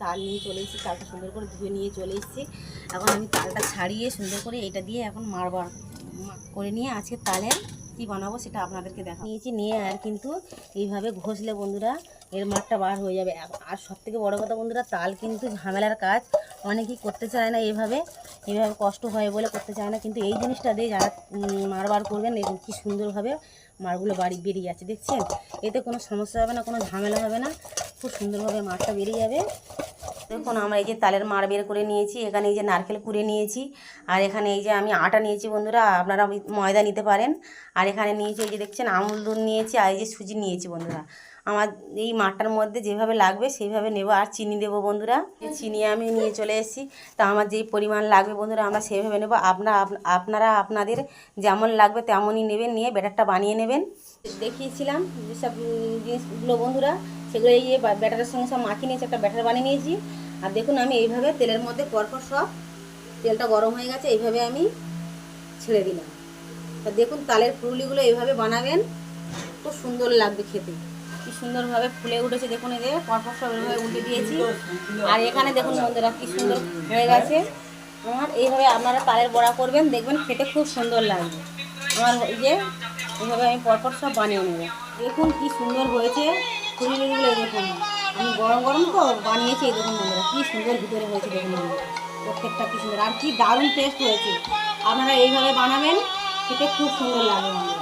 তাল নিয়ে চলে এসেছি, তালটা সুন্দর করে ধুয়ে নিয়ে চলে এসেছি। এখন আমি তালটা ছাড়িয়ে সুন্দর করে এটা দিয়ে এখন মাড়বার করে নিয়ে আজকে তালের কী বানাবো সেটা আপনাদেরকে দেখা নিয়েছি। নিয়ে আর কিন্তু এইভাবে ঘষলে বন্ধুরা এর মাঠটা বার হয়ে যাবে। আর সবথেকে বড় কথা বন্ধুরা, তাল কিন্তু ঝামেলার কাজ, অনেকেই করতে চায় না, এইভাবে কষ্ট হয় বলে করতে চায় না। কিন্তু এই জিনিসটা দিয়ে যারা মাড় বার করবেন দেখুন কী সুন্দরভাবে মাড়গুলো বেরিয়ে যাচ্ছে, দেখছেন? এতে কোনো সমস্যা হবে না, কোনো ঝামেলা হবে না, খুব সুন্দরভাবে মাড়টা বেরিয়ে যাবে। দেখুন আমরা এই যে তালের মাড় বের করে নিয়েছি, এখানে এই যে নারকেল কুড়ে নিয়েছি, আর এখানে এই যে আমি আটা নিয়েছি বন্ধুরা, আপনারা ময়দা নিতে পারেন। আর এখানে নিয়েছি এই যে দেখছেন আমুল দুধ নিয়েছি, আর এই যে সুজি নিয়েছি বন্ধুরা। আমার এই মাঠটার মধ্যে যেভাবে লাগবে সেইভাবে নেব, আর চিনি দেবো বন্ধুরা। চিনি আমি নিয়ে চলে এসেছি, তা আমার যেই পরিমাণ লাগবে বন্ধুরা আমরা সেইভাবে নেব। আপনারা আপনাদের যেমন লাগবে তেমনই নেবেন, নিয়ে ব্যাটারটা বানিয়ে নেবেন। দেখিয়েছিলাম যেসব জিনিসগুলো বন্ধুরা, সেগুলো এই যে ব্যাটারের সঙ্গে সব মাখিয়ে নিয়েছি, একটা ব্যাটার বানিয়ে নিয়েছি। আর দেখুন আমি এইভাবে তেলের মধ্যে পরপর সব, তেলটা গরম হয়ে গেছে, এইভাবে আমি ছেড়ে দিলাম। তা দেখুন তালের ফুলুলিগুলো এইভাবে বানাবেন, খুব সুন্দর লাগবে খেতে। কি সুন্দরভাবে ফুলে উঠেছে দেখুন, এই যে পরপর সব এইভাবে উল্টে দিয়েছি। আর এখানে দেখুন বন্ধুরা কি সুন্দর হয়ে গেছে আমার। এইভাবে আপনারা তালের বড়া করবেন, দেখবেন খেতে খুব সুন্দর লাগবে। আমার এই যে এইভাবে আমি পরপর সব বানিয়ে নেব। দেখুন কি সুন্দর হয়েছে ফুলুলিগুলো, দেখুন আমি গরম গরম তো বানিয়েছি। এই দেখুন বন্ধুরা কি সুন্দর ভিতরে হয়েছে, দেখুন বন্ধুরা প্রত্যেকটা কি সুন্দর, আর কি দারুণ টেস্ট হয়েছে। আপনারা এইভাবে বানাবেন, খেতে খুব সুন্দর লাগবে বন্ধুরা।